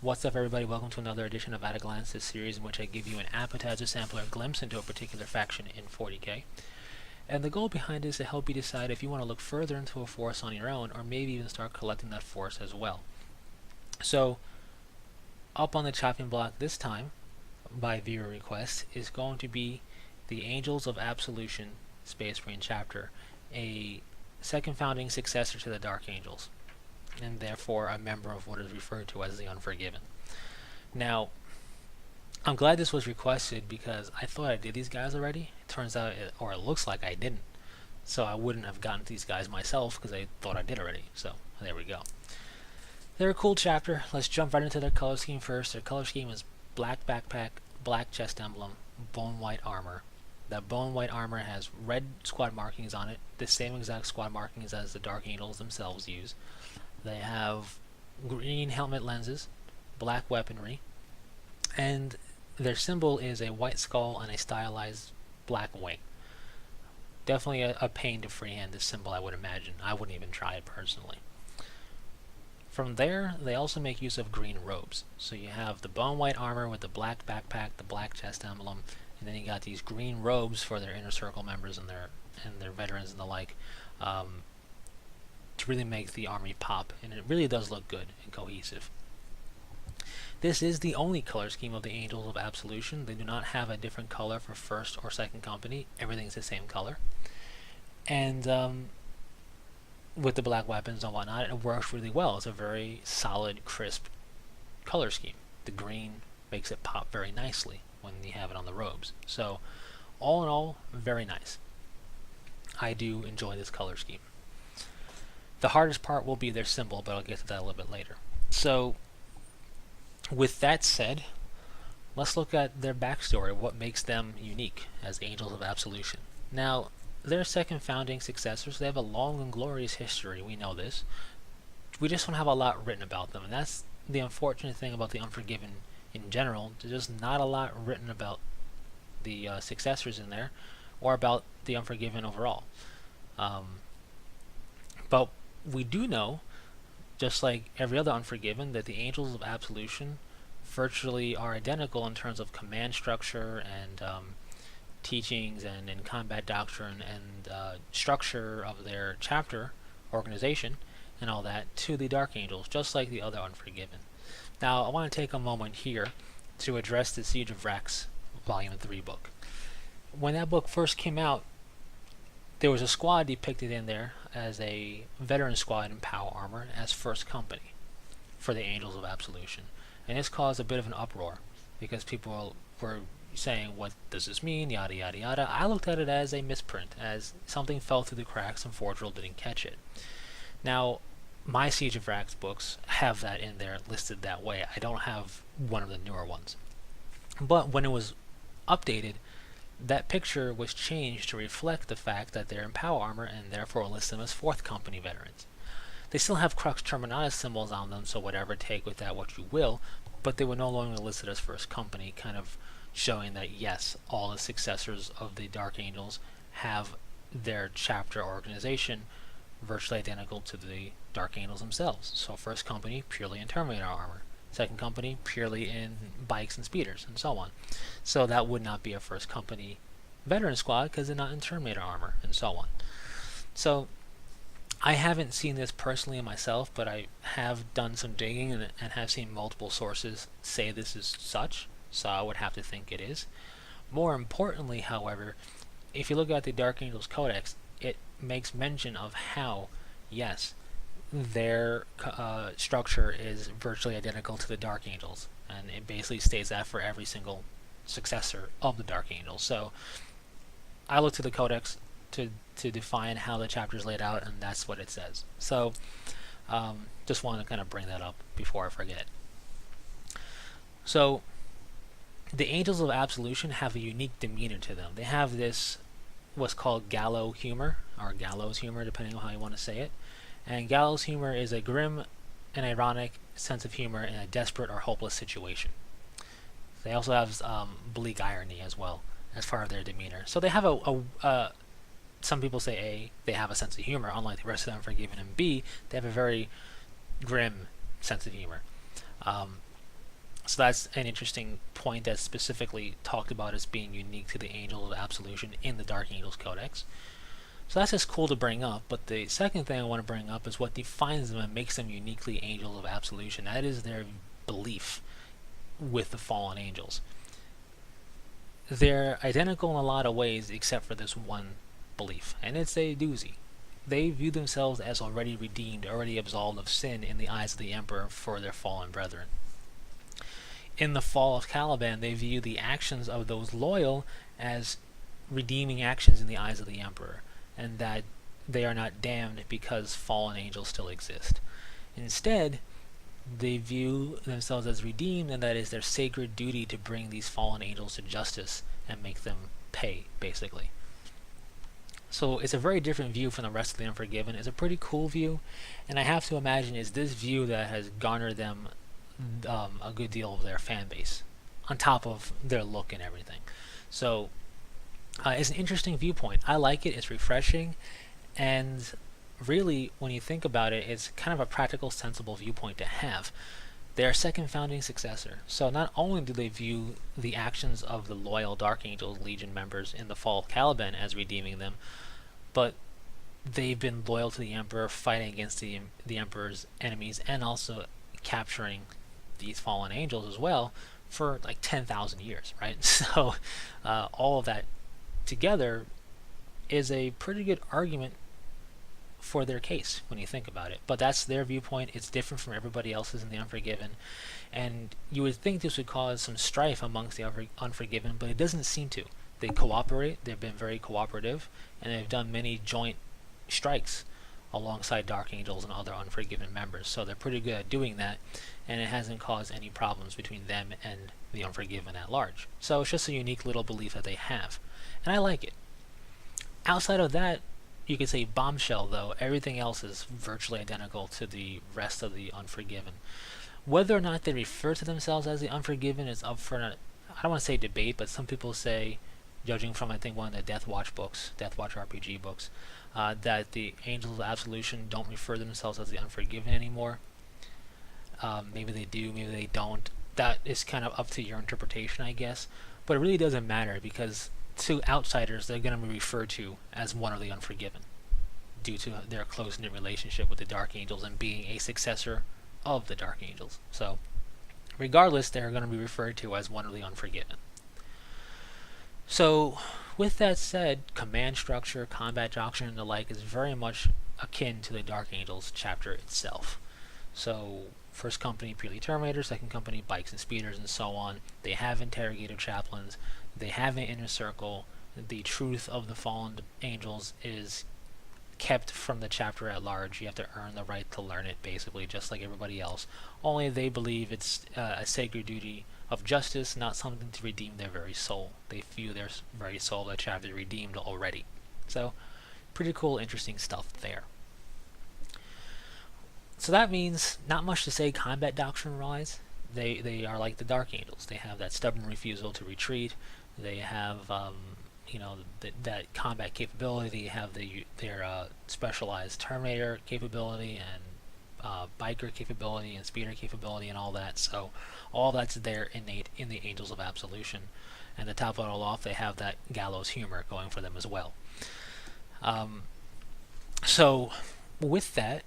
What's up, everybody? Welcome to another edition of At a Glance, this series in which I give you an appetizer sample or glimpse into a particular faction in 40k. And the goal behind it is to help you decide if you want to look further into a force on your own, or maybe even start collecting that force as well. So, up on the chopping block this time, by viewer request, is going to be the Angels of Absolution Space Marine chapter, a second founding successor to the Dark Angels, and therefore a member of what is referred to as the Unforgiven. Now, I'm glad this was requested because I thought I did these guys already. It turns out, or it looks like I didn't. So I wouldn't have gotten to these guys myself because I thought I did already. So there we go. They're a cool chapter. Let's jump right into their color scheme first. Their color scheme is black backpack, black chest emblem, bone white armor. That bone white armor has red squad markings on it, the same exact squad markings as the Dark Angels themselves use. They have green helmet lenses, black weaponry, and their symbol is a white skull and a stylized black wing. Definitely a pain to freehand this symbol, I would imagine. I wouldn't even try it personally. From there, they also make use of green robes. So you have the bone white armor with the black backpack, the black chest emblem, and then you got these green robes for their inner circle members and their veterans and the like, to really make the army pop, and it really does look good and cohesive. This is the only color scheme of the Angels of Absolution. They do not have a different color for first or second company. Everything's the same color. And with the black weapons and whatnot, it works really well. It's a very solid, crisp color scheme. The green makes it pop very nicely when you have it on the robes. So, all in all, very nice. I do enjoy this color scheme. The hardest part will be their symbol, but I'll get to that a little bit later. So, with that said, let's look at their backstory, what makes them unique as Angels of Absolution. Now, they're second founding successors. They have a long and glorious history, we know this. We just don't have a lot written about them, and that's the unfortunate thing about the Unforgiven in general. There's just not a lot written about the successors in there, or about the Unforgiven overall. But we do know, just like every other Unforgiven, that the Angels of Absolution virtually are identical in terms of command structure and teachings and in combat doctrine and structure of their chapter organization and all that to the Dark Angels, just like the other Unforgiven. Now, I want to take a moment here to address the Siege of Rax Volume 3 book. When that book first came out, there was a squad depicted in there as a veteran squad in power armor as first company for the Angels of Absolution. And this caused a bit of an uproar because people were saying, what does this mean, yada yada yada. I looked at it as a misprint, as something fell through the cracks and Forgeworld didn't catch it. Now, my Siege of Rax books have that in there listed that way. I don't have one of the newer ones. But when it was updated, that picture was changed to reflect the fact that they're in power armor and therefore list them as 4th Company veterans. They still have Crux Terminalis symbols on them, so whatever, take with that what you will, but they were no longer listed as 1st Company, kind of showing that yes, all the successors of the Dark Angels have their chapter organization virtually identical to the Dark Angels themselves. So 1st Company, purely in Terminator armor. 2nd Company, purely in bikes and speeders, and so on. So that would not be a 1st Company veteran squad because they're not in Terminator armor, and so on. So I haven't seen this personally myself, but I have done some digging and have seen multiple sources say this is such, so I would have to think it is. More importantly, however, if you look at the Dark Angels Codex, it makes mention of how, yes, their structure is virtually identical to the Dark Angels, and it basically states that for every single successor of the Dark Angels. So I looked to the Codex to define how the chapter is laid out, and that's what it says. So just wanted to kind of bring that up before I forget. So the Angels of Absolution have a unique demeanor to them. They have this what's called gallow humor, or gallows humor, depending on how you want to say it. And gallows humor is a grim and ironic sense of humor in a desperate or hopeless situation. They also have bleak irony as well as part of their demeanor. So they have some people say A, they have a sense of humor, unlike the rest of them Unforgiven, and B, they have a very grim sense of humor. So that's an interesting point that's specifically talked about as being unique to the Angels of Absolution in the Dark Angels Codex. So that's just cool to bring up, but the second thing I want to bring up is what defines them and makes them uniquely Angels of Absolution. That is their belief with the fallen angels. They're identical in a lot of ways except for this one belief, and it's a doozy. They view themselves as already redeemed, already absolved of sin in the eyes of the Emperor for their fallen brethren. In the fall of Caliban, they view the actions of those loyal as redeeming actions in the eyes of the Emperor, and that they are not damned because fallen angels still exist. Instead, they view themselves as redeemed, and that is their sacred duty to bring these fallen angels to justice and make them pay, basically. So it's a very different view from the rest of the Unforgiven. It's a pretty cool view, and I have to imagine it's this view that has garnered them a good deal of their fan base, on top of their look and everything. So it's an interesting viewpoint. I like it. It's refreshing, and really, when you think about it, it's kind of a practical, sensible viewpoint to have. They're second founding successor. So not only do they view the actions of the loyal Dark Angels Legion members in the fall of Caliban as redeeming them, but they've been loyal to the Emperor, fighting against the Emperor's enemies, and also capturing these fallen angels as well for like 10,000 years, right? So all of that together is a pretty good argument for their case when you think about it. But that's their viewpoint. It's different from everybody else's in the Unforgiven, and you would think this would cause some strife amongst the Unforgiven, but it doesn't seem to. They cooperate. They've been very cooperative, and they've done many joint strikes alongside Dark Angels and other Unforgiven members. So they're pretty good at doing that, and it hasn't caused any problems between them and the Unforgiven at large. So it's just a unique little belief that they have, and I like it. Outside of that, you could say bombshell, though. Everything else is virtually identical to the rest of the Unforgiven. Whether or not they refer to themselves as the Unforgiven is up for, I don't want to say debate, but some people say, judging from I think one of the Death Watch books, Death Watch RPG books, that the Angels of Absolution don't refer to themselves as the Unforgiven anymore. Maybe they do, maybe they don't. That is kind of up to your interpretation, I guess. But it really doesn't matter, because to outsiders, they're going to be referred to as one of the Unforgiven due to their close-knit relationship with the Dark Angels and being a successor of the Dark Angels. So, regardless, they're going to be referred to as one of the Unforgiven. So, with that said, command structure, combat doctrine, and the like is very much akin to the Dark Angels chapter itself. So, first company, purely Terminators, second company, bikes and speeders, and so on. They have interrogator chaplains. They have an inner circle. The truth of the fallen angels is kept from the chapter at large. You have to earn the right to learn it, basically, just like everybody else. Only they believe it's a sacred duty of justice, not something to redeem their very soul. They view their very soul, that chapter, redeemed already. So, pretty cool, interesting stuff there. So that means not much to say combat doctrine-wise. They are like the Dark Angels. They have that stubborn refusal to retreat. They have, that combat capability. They have their specialized Terminator capability and biker capability and speeder capability and all that. So all that's there innate in the Angels of Absolution. And to top it all off, they have that gallows humor going for them as well. So with that,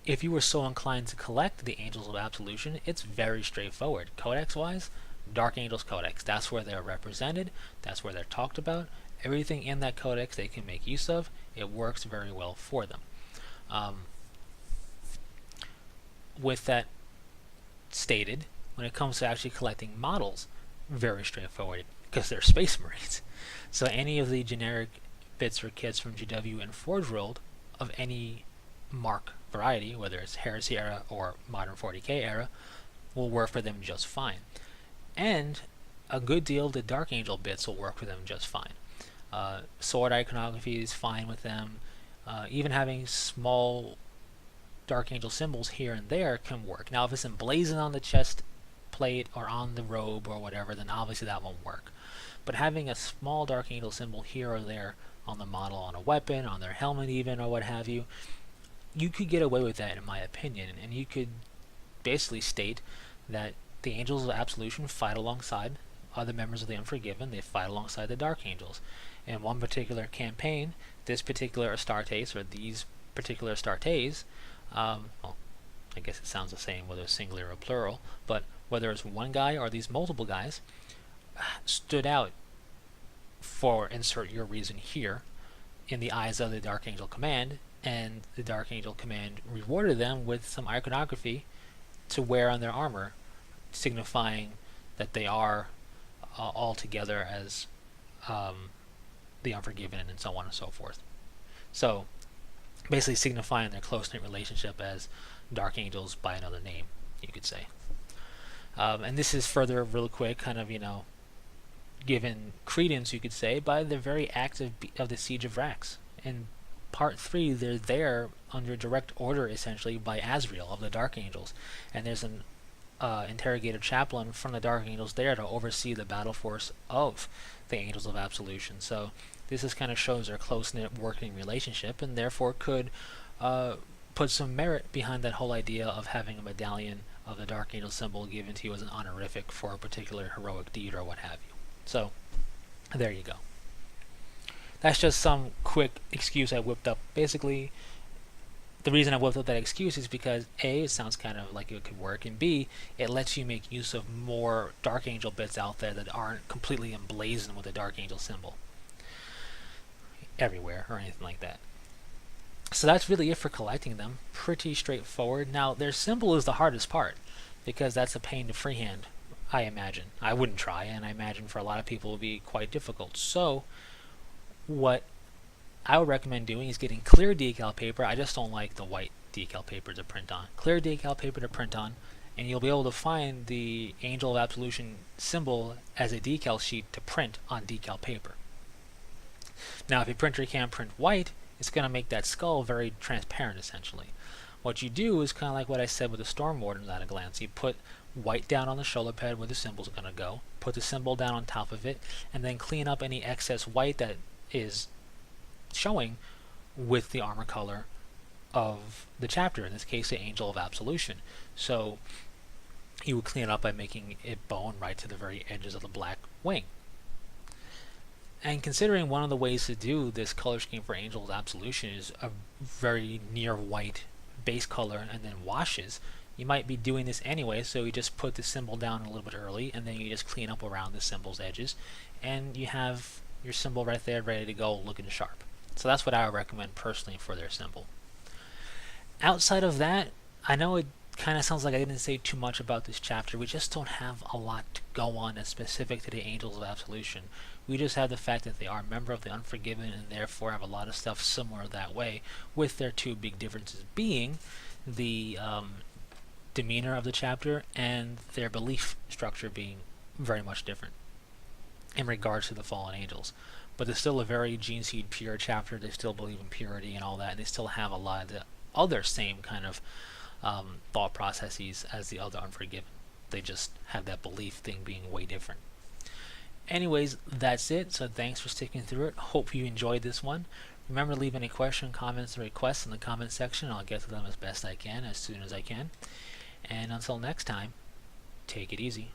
if you were so inclined to collect the Angels of Absolution, it's very straightforward. Codex-wise, Dark Angels Codex. That's where they're represented. That's where they're talked about. Everything in that codex they can make use of. It works very well for them. With that stated, when it comes to actually collecting models, very straightforward, because they're Space Marines. So any of the generic bits or kits from GW and Forge World of any mark variety, whether it's Heresy era or Modern 40k era, will work for them just fine. And a good deal of the Dark Angel bits will work for them just fine. Sword iconography is fine with them. Even having small Dark Angel symbols here and there can work. Now, if it's emblazoned on the chest plate or on the robe or whatever, then obviously that won't work. But having a small Dark Angel symbol here or there on the model, on a weapon, on their helmet even, or what have you, you could get away with that, in my opinion. And you could basically state that the angels of Absolution fight alongside other members of the Unforgiven. They fight alongside the Dark Angels. In one particular campaign, this particular Astartes, or these particular Astartes, well, I guess it sounds the same whether it's singular or plural, but whether it's one guy or these multiple guys, stood out for, insert your reason here, in the eyes of the Dark Angel Command, and the Dark Angel Command rewarded them with some iconography to wear on their armor, signifying that they are all together as the Unforgiven, and so on and so forth. So, basically signifying their close-knit relationship as Dark Angels by another name, you could say. And this is further, real quick, kind of, given credence, you could say, by the very act of the Siege of Vrax. In Part 3, they're there under direct order, essentially, by Azrael of the Dark Angels. And there's an interrogative chaplain from the Dark Angels there to oversee the battle force of the Angels of Absolution. So this is kind of shows their close-knit working relationship, and therefore could put some merit behind that whole idea of having a medallion of the Dark Angel symbol given to you as an honorific for a particular heroic deed or what have you. So there you go. That's just some quick excuse I whipped up. Basically, the reason I whipped up that excuse is because A, it sounds kind of like it could work, and B, it lets you make use of more Dark Angel bits out there that aren't completely emblazoned with the Dark Angel symbol everywhere or anything like that. So that's really it for collecting them. Pretty straightforward. Now, their symbol is the hardest part, because that's a pain to freehand, I imagine. I wouldn't try, and I imagine for a lot of people it would be quite difficult. So what I would recommend doing is getting clear decal paper. I just don't like the white decal paper to print on. Clear decal paper to print on, and you'll be able to find the Angel of Absolution symbol as a decal sheet to print on decal paper. Now, if your printer can't print white, it's going to make that skull very transparent, essentially. What you do is kind of like what I said with the Storm Wardens at a glance. You put white down on the shoulder pad where the symbol's going to go, put the symbol down on top of it, and then clean up any excess white that is showing with the armor color of the chapter, in this case the Angel of Absolution. So you would clean it up by making it bone right to the very edges of the black wing. And considering one of the ways to do this color scheme for Angel of Absolution is a very near white base color and then washes, you might be doing this anyway, so you just put the symbol down a little bit early, and then you just clean up around the symbol's edges, and you have your symbol right there ready to go, looking sharp. So that's what I would recommend personally for their symbol. Outside of that, I know it kind of sounds like I didn't say too much about this chapter. We just don't have a lot to go on as specific to the Angels of Absolution. We just have the fact that they are a member of the Unforgiven and therefore have a lot of stuff similar that way, with their two big differences being the demeanor of the chapter and their belief structure being very much different in regards to the fallen angels. But they're still a very gene seed pure chapter. They still believe in purity and all that, and they still have a lot of the other same kind of thought processes as the other Unforgiven. They just have that belief thing being way different. Anyways, that's it. So thanks for sticking through it. Hope you enjoyed this one. Remember to leave any questions, comments, or requests in the comment section. I'll get to them as best I can, as soon as I can. And until next time, take it easy.